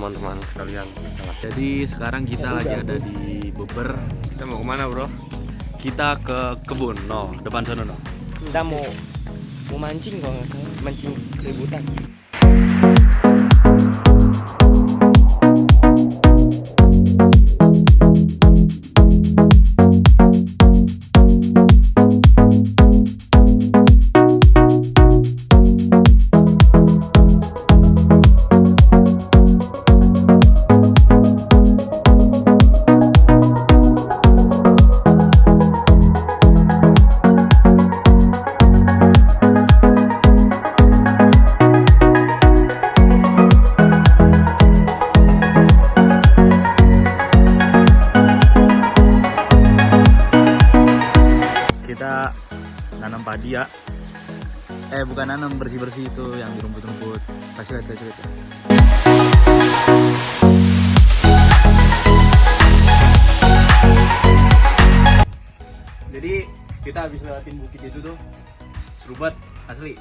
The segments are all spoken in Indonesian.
teman-teman sekalian. Jadi sekarang kita lagi ada di Beber. Kita mau kemana bro? Kita ke kebun, depan sana Kita mau mancing kalau nggak salah, mancing keributan. Kita nanam padi ya. Bukan nanam, bersih-bersih itu yang di rumput-rumput. Kasih lihat. Jadi kita habis lewatin bukit itu tuh. Seru banget, asli.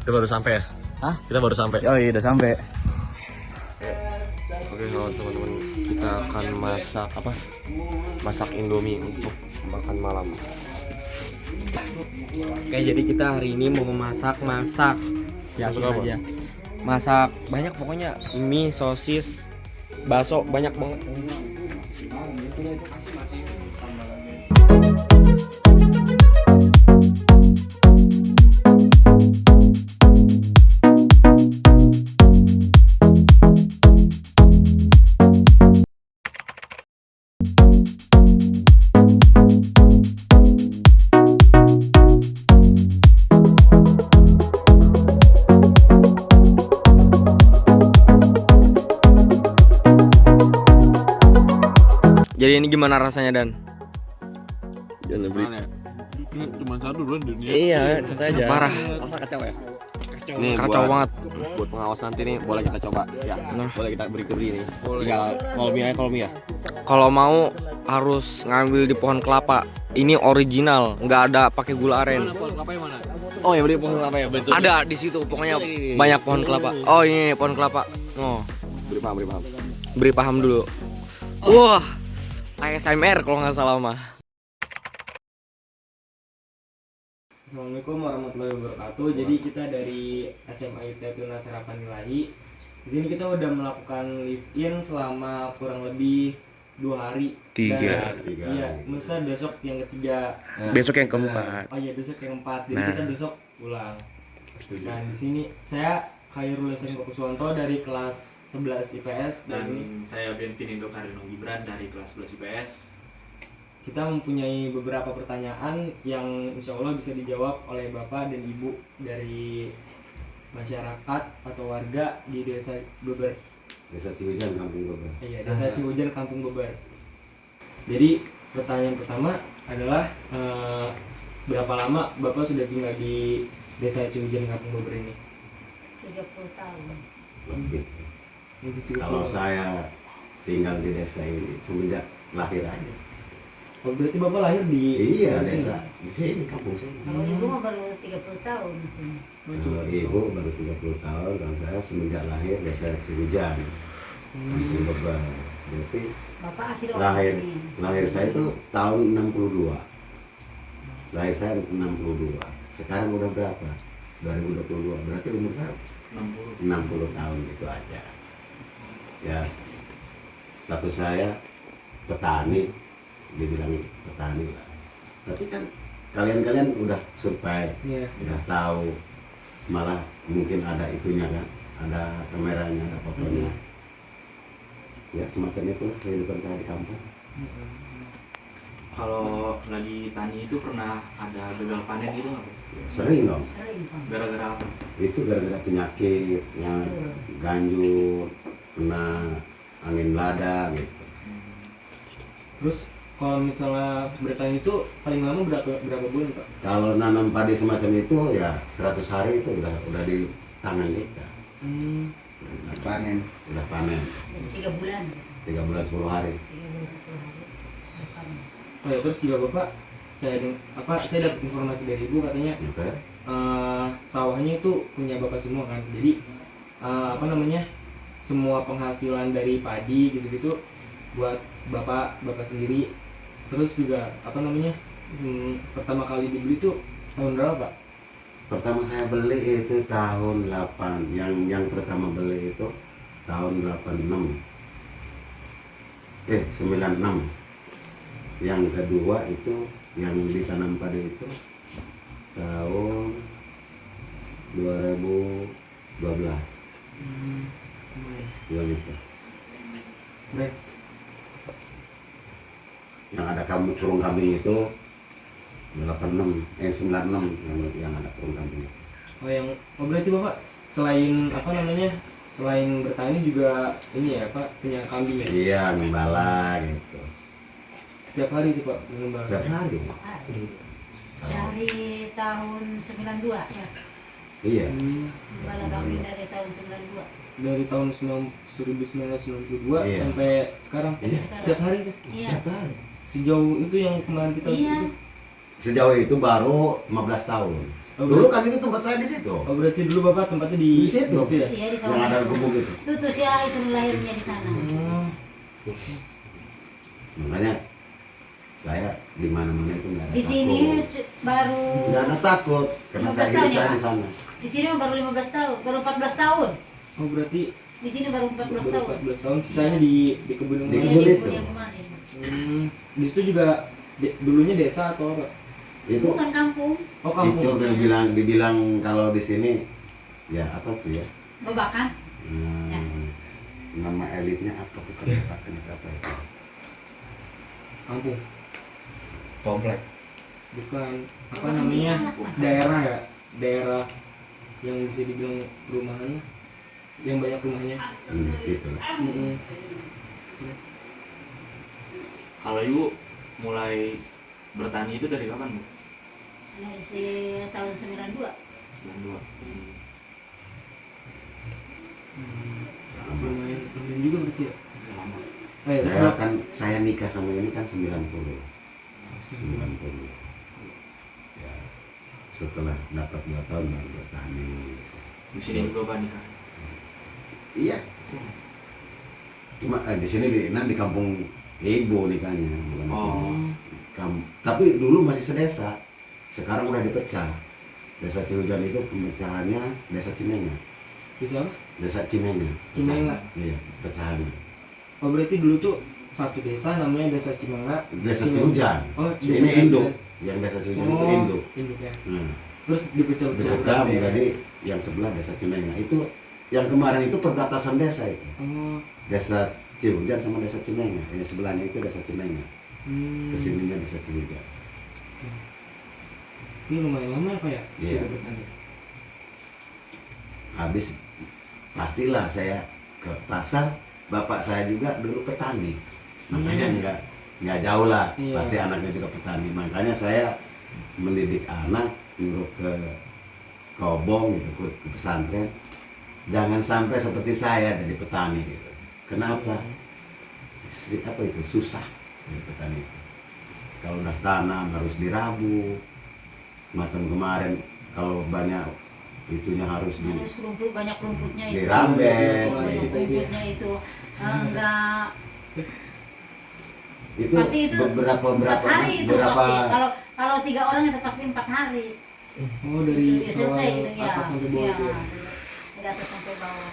Kita baru sampai ya? Hah? Kita baru sampai. Oh iya, udah sampai. Oke kalau teman-teman, kita akan masak Indomie untuk makan malam. Oke, jadi kita hari ini mau masak Masak apa? aja. Masak banyak pokoknya, mie, sosis, bakso, banyak banget. Jadi ini gimana rasanya, Dan? Jangan beli. Ini cuma satu bro di dunia. Iya, santai aja. Parah. Rasa kacau ya? Kacau. Nih Kacau banget. Buat pengawas nanti nih boleh kita coba ya. Nah. Boleh kita beri nih. Tinggal kolmi ya. Kalau mau harus ngambil di pohon kelapa. Ini original, nggak ada pakai gula aren. Mana pohon kelapa yang mana? Oh ya beri pohon apa ya? Betul. Ada di situ, pokoknya banyak pohon kelapa. Oh ini pohon kelapa. Oh, Beri paham. beri paham dulu. Wah, ASMR kalau nggak salah mah. Assalamualaikum warahmatullahi wabarakatuh. Jadi kita dari SMA ITB Nasarapan Nilai. Di sini kita udah melakukan live-in selama kurang lebih 2 hari. Tiga. Iya, masa besok yang ketiga. Besok yang keempat. Oh iya, besok yang keempat. Jadi Nah. kita besok pulang. Nah, di sini saya Khairul Hasan Kuswanto dari kelas 11 IPS Dan ini saya Benvinindo Karino Gibran dari kelas 11 IPS. kita mempunyai beberapa pertanyaan yang insya Allah bisa dijawab oleh Bapak dan Ibu dari masyarakat atau warga di Desa Beber. Desa Cihujan, Kampung Beber. Iya, Desa Cihujan, Kampung Beber. Jadi pertanyaan pertama adalah berapa lama Bapak sudah tinggal di Desa Cihujan, Kampung Beber ini? 30 tahun. Lebih. Lebih 30 Kalau tahun. saya tinggal di desa ini semenjak lahir aja. Oh, berarti Bapak lahir di Iya, sini? desa di sini, kampung sini. Kalau ibu mah baru 30 tahun di sini. Kalau ibu baru 30 tahun, kalau saya semenjak lahir desa Cihujan, Kampung Beber. Berarti Bapak asli orang lahir sini. lahir saya itu tahun 62. Lahir saya 62. Sekarang udah berapa? 2022. Berarti umur saya 60 tahun itu aja. Ya status saya petani, dibilang petani lah. Tapi kan kalian udah survei, Iya. udah tahu, malah mungkin ada itunya kan, ada kameranya, ada fotonya. Ya semacam itulah kehidupan saya di kampung. Kalau lagi tani itu pernah ada gagal panen gitu nggak? Ya, sering dong. Sering, Pak. Gara-gara apa? Itu gara-gara penyakit yang ganjur, kena angin lada gitu. Terus kalau misalnya bertani itu paling lama berapa bulan, Pak? Kalau nanam padi semacam itu ya 100 hari itu udah di tangan kita. Udah panen. 3 bulan. 3 bulan 10 hari. 3 bulan 10 hari. Depan. Oh ya, terus juga Bapak saya dapat informasi dari Ibu katanya Oke. sawahnya itu punya Bapak semua kan. Jadi semua penghasilan dari padi gitu-gitu buat bapak sendiri. Terus juga apa namanya, pertama kali dibeli tuh tahun berapa Pak? Pertama saya beli itu tahun 8, yang pertama beli itu tahun 96. 96. Yang kedua itu yang ditanam padi itu tahun 2012. Gitu. Baik. Yang ada kurung kambing itu 96 yang ada kurung kambing. Berarti Bapak selain apa namanya, selain bertani juga ini ya Pak, punya kambing ya? Iya, ngembala gitu. Setiap hari itu Pak mengembala? Setiap hari. Dari tahun 92 ya. Iya. Bala kambing dari tahun 92. Dari tahun 1992 Iya. sampai sekarang? Iya. Setiap hari tuh? Iya. Setiap hari. Sejauh itu yang kemarin kita Iya. itu? Sejauh itu baru 15 tahun. Oh, Dulu kan itu tempat saya di situ. Oh berarti dulu Bapak tempatnya di Di situ. ya? Iya di Yang ada sana. gubuk itu. Itu tuh ya itu lahirnya di sana. Oh, Makanya saya di mana-mana itu nggak ada Di sini baru Nggak ada takut karena 15 saya hidup tahun ya, saya Pak? di sana. di sini baru 15 tahun, baru 14 tahun. oh berarti Di sini baru 14 tahun. 14 tahun, sisanya di kebun yang Di Iya, lain. kebun di itu. kebun yang kemarin. Di situ juga dulunya desa atau apa? Itu Bukan kampung, Oh kampung. itu dibilang kalau di sini ya apa tuh ya? Babakan. Ya. Nama elitnya apa tuh apa itu? Kampung. Komplek. Bukan apa Bukan namanya, desa, Pak. daerah ya, daerah yang bisa dibilang perumahan, yang banyak rumahnya. Gitu lah. Kalau Ibu mulai bertani itu dari kapan Bu? Dari tahun 92. 92. Lumayan juga berarti ya. Lama. Saya nikah sama ini kan 90. Ya, setelah dapat 2 tahun baru bertani. Di sini juga Pak nikah. Iya, sini. Cuma di sini di kampung ibu nikahnya, bukan di sini. Tapi dulu masih sedesa. Sekarang udah dipecah. Desa Cihujan itu pemecahannya Desa Cimenga. Bisa apa? Desa Cimenga. Cimenga? Iya, pecahannya. Oh berarti dulu tuh satu desa namanya Desa Cimenga. Desa Cihujan. Oh, Ini induk. Yang Desa Cihujan itu induk. Induk ya. Nah, Terus dipecah-pecah. dipecah menjadi yang sebelah Desa Cimenga. Itu yang kemarin itu perbatasan desa itu. Oh. Desa Cihujan sama Desa Cimenga. Yang sebelahnya itu Desa Cimenga. Kesininya Desa Cihujan. Ini lumayan lama ya Pak ya? Iya. Kita bertani. Habis pastilah saya ke pasar. Bapak saya juga dulu petani, makanya nggak jauh lah. Iya. Pasti anaknya juga petani. Makanya saya mendidik anak nyuruh ke Kobong gitu, ke pesantren. Jangan sampai seperti saya jadi petani gitu. Kenapa? Apa itu susah jadi petani itu. Kalau udah tanam harus dirabu. Macam kemarin kalau banyak itunya harus di Harus rumput, banyak rumputnya itu. dirambet Banyak gitu. rumputnya itu enggak Itu pasti itu berapa 4 hari itu berapa pasti. Kalau 3 orang itu pasti 4 hari. Oh dari Itu selesai itu ya. atas sampai bawah Iya, itu ya. dari atas sampai bawah.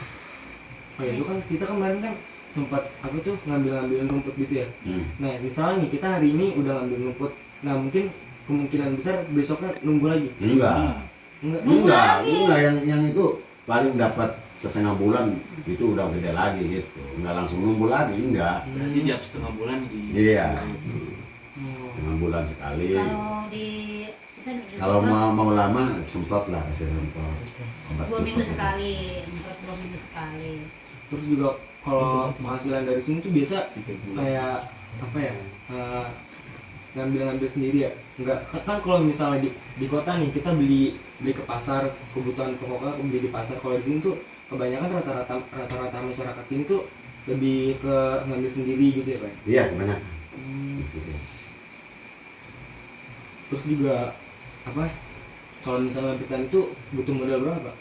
Oh ya, itu kan kita kemarin kan sempat apa tuh ngambil-ngambilin rumput gitu ya. Hmm. Nah misalnya nih kita hari ini udah ngambil rumput, nah mungkin kemungkinan besar besoknya nunggu lagi. Enggak Enggak. yang itu paling dapat setengah bulan itu udah gede lagi gitu, enggak langsung nunggu lagi, enggak. Berarti tiap setengah bulan di. Iya, Oh. setengah bulan sekali. Kalau di kita di Kalau sekolah, mau lama semprot lah, kasih semprot obat 2 minggu cukup. sekali, 2 minggu sekali. Terus juga kalau penghasilan dari sini tuh biasa kayak apa ya, ngambil-ngambil sendiri ya. Enggak kan kalau misalnya di kota nih kita beli ke pasar, kebutuhan pokoknya beli di pasar. Kalau di sini tuh kebanyakan rata-rata masyarakat sini tuh lebih ke ngambil sendiri gitu ya Pak. Iya, kebanyakan. Hmm. Di situ. Terus juga apa, kalau misalnya petani itu butuh modal berapa Pak?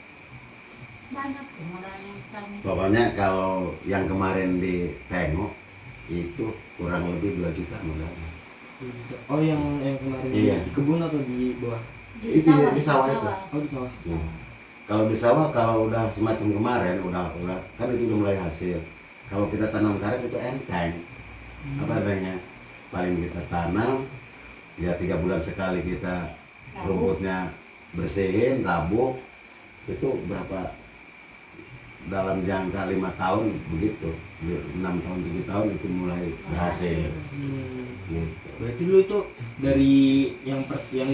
banyak tuh modalnya kami. Pokoknya kalau yang kemarin ditengok itu kurang lebih 2 juta modalnya. Oh yang kemarin Iya. di kebun atau di bawah? Itu di sawah itu. Oh di sawah. Ya. Kalau di sawah kalau udah semacam kemarin udah kan itu udah mulai hasil. Kalau kita tanam karet itu enteng. Apa adanya? Paling kita tanam ya 3 bulan sekali kita rumputnya bersihin, rabuk. Itu berapa dalam jangka 5 tahun begitu. 6 tahun 7 tahun itu mulai berhasil. Gitu. Berarti dulu tuh dari yang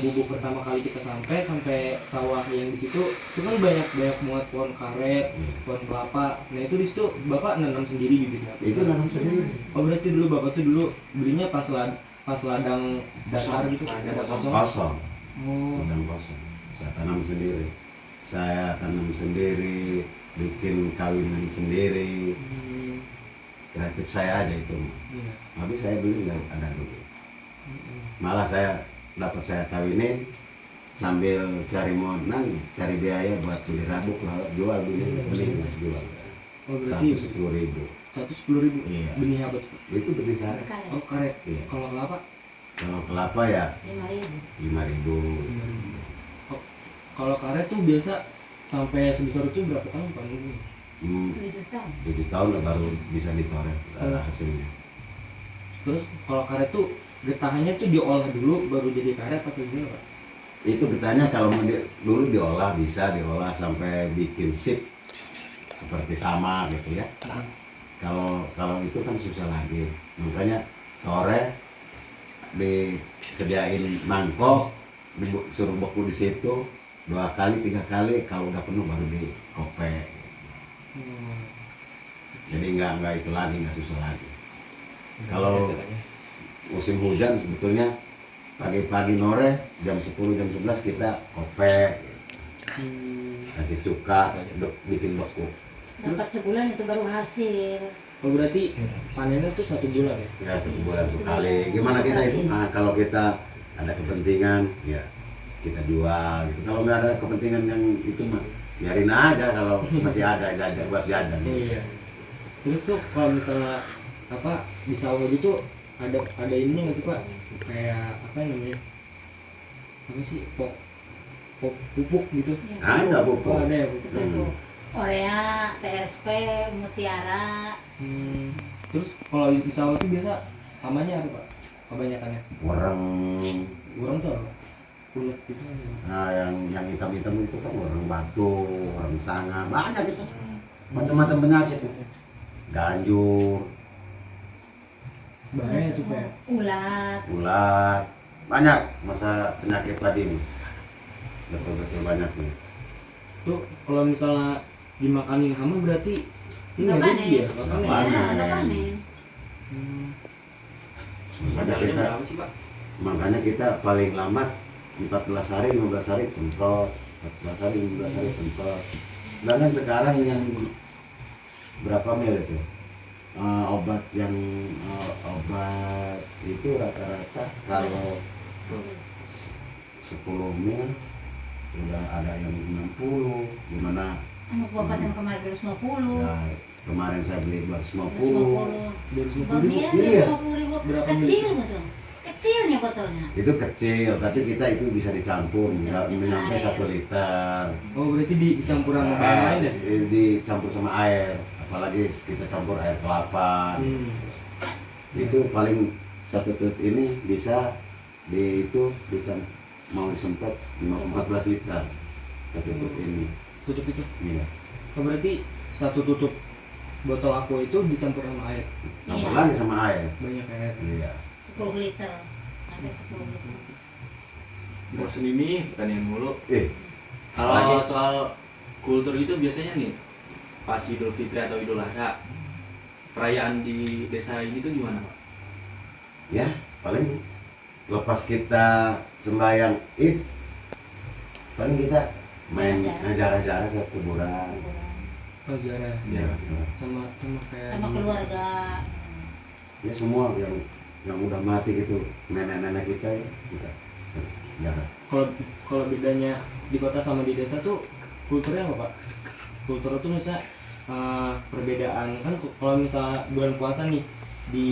bubuk pertama kali kita sampai sawah yang di situ itu kan banyak muat pohon karet, pohon kelapa. Nah itu di situ bapak nanam sendiri bibitnya? Itu nanam sendiri. Oh berarti dulu bapak tuh dulu belinya pas ladang dasar gitu, ada kosong. Kosong. Oh. Ladang kosong. Saya tanam sendiri. Saya tanam sendiri, bikin kawinan sendiri. Kreatif saya aja itu. Iya. Tapi saya beli nggak ada duit. Malah saya kawinin sambil cari modal, cari biaya buat beli rabuk lah, beli jual. Oh berarti 110.000. 110.000. Iya. Benih apa tuh? Itu benih karet. Karet Oh karet. Iya. Kalau kelapa? Kalau kelapa ya 5.000. 5.000. Oh, kalau karet tuh biasa sampai sebesar itu berapa tahun Pak? 7 tahun. 7 tahun lah baru bisa ditoreh ada hasilnya. Terus kalau karet tuh getahannya tuh diolah dulu baru jadi karet atau gimana Pak? Itu getahnya kalau mau dulu diolah bisa diolah sampai bikin sip seperti sama gitu ya. Kalau itu kan susah lagi, makanya toreh disediain mangkok, disuruh beku di situ 2 kali 3 kali, kalau udah penuh baru dikopek. Jadi nggak itu lagi, nggak susah lagi. Kalau musim hujan sebetulnya pagi-pagi noreh jam 10 jam 11 kita kopek, kasih cuka untuk bikin beku. Dapat sebulan itu baru hasil. Oh berarti panennya tuh 1 bulan ya? Ya 1 bulan sekali. Gimana kita itu? Nah, kalau kita ada kepentingan ya kita jual gitu. Kalau nggak ada kepentingan yang itu mah biarin aja, kalau masih ada jajan buat jajan. Iya. Terus tuh kalau misalnya apa di sawah gitu ada ininya nggak sih Pak? Kayak apa namanya? Apa sih? Pupuk gitu? Ada pupuk. Oh, ada ya pupuk. Pupuk Korea, PSP, Mutiara. Terus kalau di sawah itu biasa namanya apa Pak? Kebanyakannya? Orang tuh apa? Kulit gitu. Nah yang hitam-hitam itu kan orang batu, orang sanga, banyak gitu. Macam-macam penyakit. Ganjur, Bahaya tuh Pak. Ulat. banyak masa penyakit tadi nih. Betul-betul banyak nih. Tuh kalau misalnya dimakanin hama berarti ini Nggak nggak panen. rugi ya? Nggak panen. Nggak Iya, panen. nggak panen. Makanya kita paling lambat 14 hari 15 hari semprot, 14 hari 15 hari semprot. Dan kan sekarang yang berapa mil itu? Obat itu rata-rata kalau 10 mil udah ada yang 60, gimana? Anu obat yang kemarin 250. Ya, kemarin saya beli 250. 250. Bagian Iya. 50.000. Berapa Kecil betul. Kecilnya botolnya. Itu kecil, tapi kita itu bisa dicampur, nggak menyampai 1 liter. Oh berarti dicampur sama bahan lain ya? Dicampur sama air, apalagi kita campur air kelapa. Itu paling 1 tutut ini bisa mau disemprot 14 liter 1 tutut ini. Tutup itu? Iya. Oh berarti 1 tutup botol aku itu dicampur sama air? Campur Iya. lagi sama air. Banyak air? Iya. 10 liter. Ada 10 liter. Bosen ini pertanian mulu. Kalau Apalagi? soal kultur itu biasanya nih pas Idul Fitri atau Idul Adha, perayaan di desa ini tuh gimana Pak? Ya, paling lepas kita sembahyang Id, paling kita main jarak-jarak ke kuburan. Oh jarang. Ya, Sama kayak Sama keluarga. ya semua yang udah mati gitu, nenek-nenek kita ya kita jarak. Kalau bedanya di kota sama di desa tuh kulturnya apa Pak? Kultur itu misalnya perbedaan kan kalau misalnya bulan puasa nih di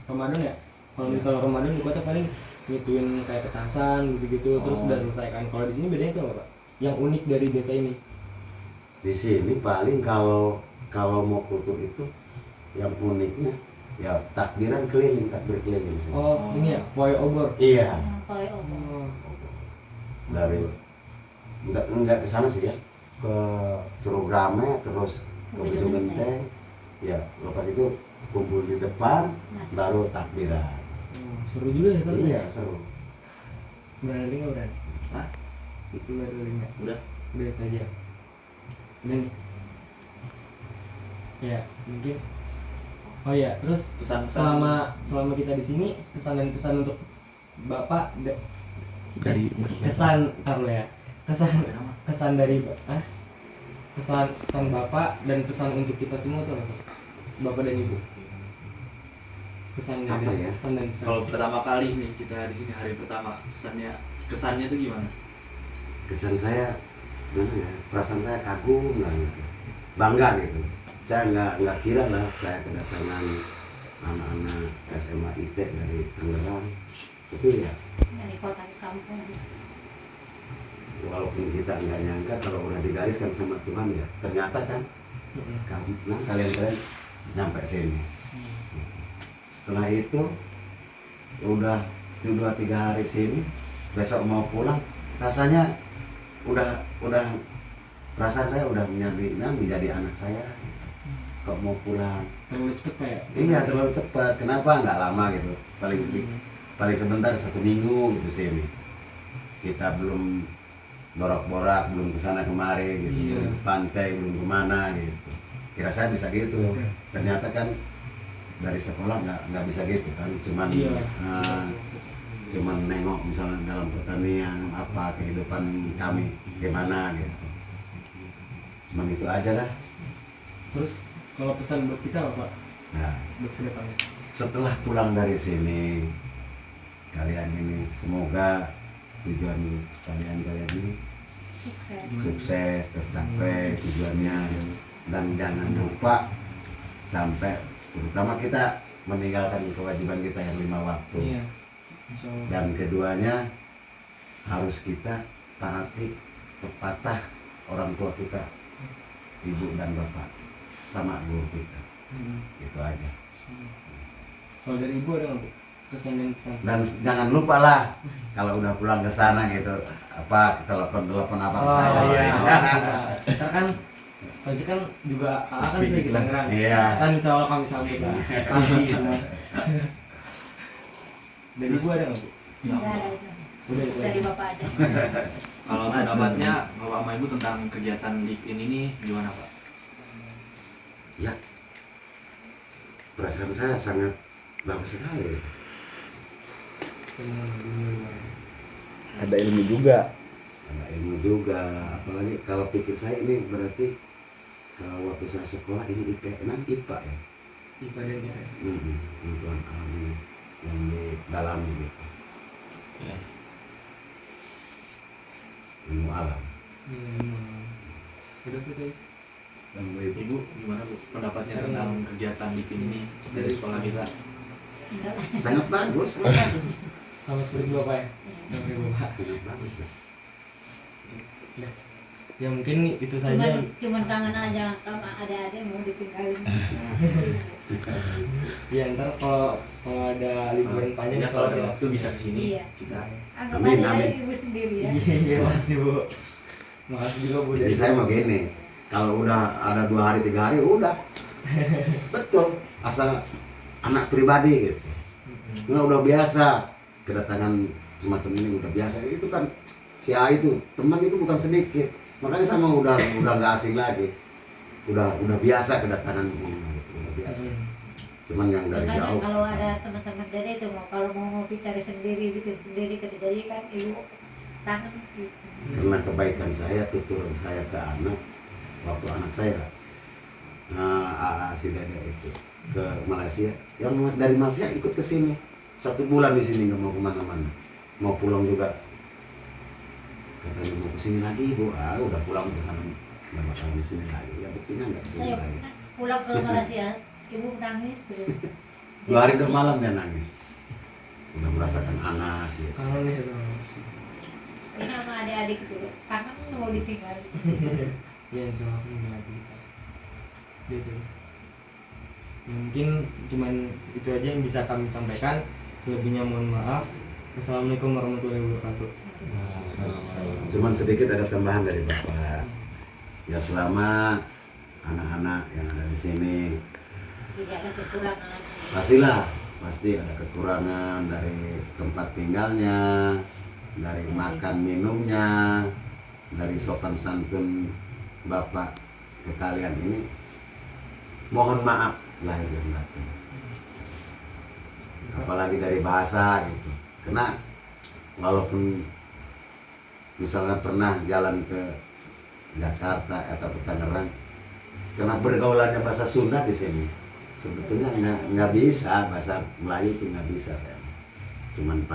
Ramadan ya, kalau misalnya Ramadan di kota paling ngituin kayak petasan gitu-gitu terus udah selesai kan. Kalau di sini bedanya itu apa Pak? Yang unik dari desa ini? Di sini paling kalau mau kultur itu yang uniknya ya takbiran keliling, takbir keliling sih. Oh ini ya, poe obor. Iya, Poe obor. dari enggak ke sana sih ya, ke Curug Rame terus ke Bojong Genteng. Ya, lepas itu kumpul di depan baru takbiran. Seru juga ya terus. Iya, seru. Berani nggak berani? Hah? Berani nggak? Udah. Udah itu aja. Udah nih. Ya mungkin. Oh ya, terus Pesan-pesan selama kita di sini kesan dan pesan untuk Bapak Dari kesan taruh ya. Kesan dari pesan Bapak dan pesan untuk kita semua tuh apa? Bapak dan Ibu. Kesan dari Apa ya? kesan dan pesan. kalau pertama kali nih kita di sini hari pertama, kesannya tuh gimana? Kesan saya gimana ya? Perasaan saya kagum lah gitu. Bangga gitu. Saya nggak kira lah saya kedatangan anak-anak SMA IT dari Tangerang. Itu ya Dari kota ke kampung. walaupun kita nggak nyangka kalau udah digariskan sama Tuhan ya ternyata kan kalian nyampe sini. Setelah itu udah 2-3 hari sini, besok mau pulang rasanya udah perasaan saya udah menjadi anak saya. Kok mau pulang? Terlalu cepet Pak ya? Iya terlalu cepat. Kenapa nggak lama gitu? Paling sedikit, paling sebentar 1 minggu gitu sini. Kita belum borak-borak, belum kesana kemari gitu, Iya. belum ke pantai, belum kemana gitu. Kira saya bisa gitu. Ternyata kan dari sekolah nggak bisa gitu kan, cuman nengok misalnya dalam pertanian apa kehidupan kami gimana gitu. Cuman itu aja lah. Terus kalau pesan buat kita apa Pak? Nah, Buat kedepannya? setelah pulang dari sini kalian ini semoga tujuan kalian ini Sukses. sukses tercapai tujuannya, dan jangan lupa sampai terutama kita meninggalkan kewajiban kita yang 5 waktu. Iya. Insya Allah. Dan keduanya harus kita taati pepatah orang tua kita, ibu dan bapak, sama guru kita. Itu aja. Kalau dari Ibu ada nggak Bu? Kesan dan pesan? Dan jangan lupa lah kalau udah pulang ke sana gitu apa telepon apa ke saya. Iya. Kita kan pasti kan juga akan sih kita ngerang. Iya. Kan insya Allah kami sambut lah. Pasti gitu. Dari Ibu ada nggak Bu? Enggak ada itu. Udah itu Dari aja. Bapak aja. Kalau pendapatnya Bapak sama Ibu tentang kegiatan live in ini gimana Pak? Ya, perasaan saya sangat bagus sekali. Semua dunia luar. Ada ilmu juga. Ada ilmu juga, apalagi kalau pikir saya ini berarti kalau waktu saya sekolah ini IPA ya. IPA dan IPS. Pengetahuan alam ini yang didalami gitu. Yes. Ilmu alam. Udah gitu ya. Dan Ibu gimana Bu pendapatnya tentang kegiatan live in ini dari sekolah kita? Enggak lah. sangat bagus, sangat bagus. Sama seperti Bapak ya. Oke Bapak. Sangat bagus ya. Ya mungkin itu saja. Cuman kangen aja sama adik-adik mau ditinggalin. Ya ntar kalau ada liburan panjang Ya insya kalau Allah ada kita- waktu bisa kesini Iya. kita. Anggap Amin, aja amin. ibu sendiri ya. Iya makasih Bu. Makasih juga Bu. Jadi saya mau gini, kalau udah ada 2 hari 3 hari udah betul asal anak pribadi gitu. Nah, udah biasa kedatangan semacam ini udah biasa itu kan si A itu teman itu bukan sedikit, makanya sama udah nggak asing lagi, udah biasa kedatangan ini gitu, udah biasa. Cuman yang dari Makanya jauh kalau ada teman-teman dari itu kalau mau ngopi cari sendiri bikin sendiri ketika jadi kan ibu tangan gitu. karena kebaikan saya tutur saya ke anak waktu anak saya si Dede itu ke Malaysia, yang dari Malaysia ikut ke sini 1 bulan di sini nggak mau kemana-mana, mau pulang juga ke katanya mau kesini lagi ibu, udah pulang ke sana nggak bakal di sini lagi, ya buktinya nggak kesini Saya lagi. pulang ke Malaysia, ibu nangis terus. 2 hari 2 malam dia nangis, udah merasakan anak gitu. Kangen ya sama. Ini sama adik-adik itu, kangen mau ditinggal. Ya insya Allah aku lagi kita. Gitu. Ya, mungkin cuman itu aja yang bisa kami sampaikan. Selebihnya mohon maaf. Assalamualaikum warahmatullahi wabarakatuh. Cuman sedikit ada tambahan dari Bapak. Ya selama anak-anak yang ada di sini Jadi ada kekurangan. pasti ada kekurangan dari tempat tinggalnya, dari makan minumnya, dari sopan santun Bapak ke kalian ini. Mohon maaf lahir dan batin. Apalagi dari bahasa gitu. Karena walaupun misalnya pernah jalan ke Jakarta atau ke Tangerang, karena bergaulannya bahasa Sunda di sini, sebetulnya nggak bisa bahasa Melayu itu nggak bisa saya. Cuman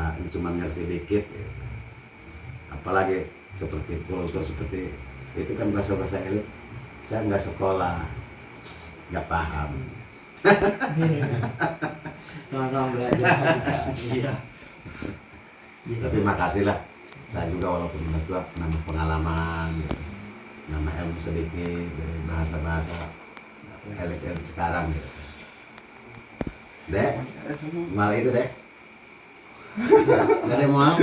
ngerti dikit. Gitu. Apalagi seperti kultur seperti itu kan bahasa elit. Saya nggak sekolah, nggak paham. Sama-sama belajar. Iya. Tapi makasih lah. Saya juga walaupun udah tua nambah pengalaman, gitu. Nambah ilmu sedikit dari bahasa-bahasa elit-elit sekarang gitu. Dek, mal itu dek. Gak ada yang mau?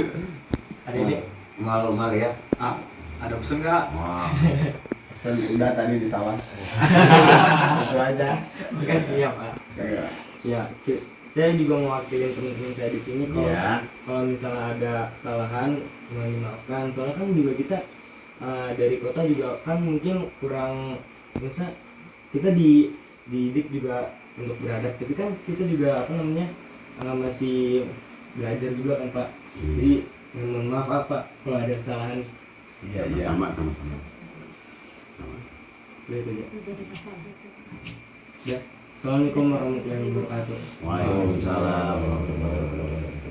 Ada deh. Mal ya? Ada pesen nggak? Wow. Udah tadi di sawah. Itu aja. Kan siap, Pak. Kayak Ya, saya juga mewakili teman-teman saya di sini. Iya. Kalau misalnya ada kesalahan, mohon dimaafkan. Soalnya kan juga kita dari kota juga kan mungkin kurang, misal kita dididik juga untuk beradab, tapi kan kita juga masih belajar juga kan Pak. Jadi mohon maaf Pak kalau ada kesalahan. Sama-sama. Sama. Gitu ya. Jadi masalah itu. Ya. Assalamualaikum warahmatullahi wabarakatuh. Waalaikumsalam warahmatullahi wabarakatuh.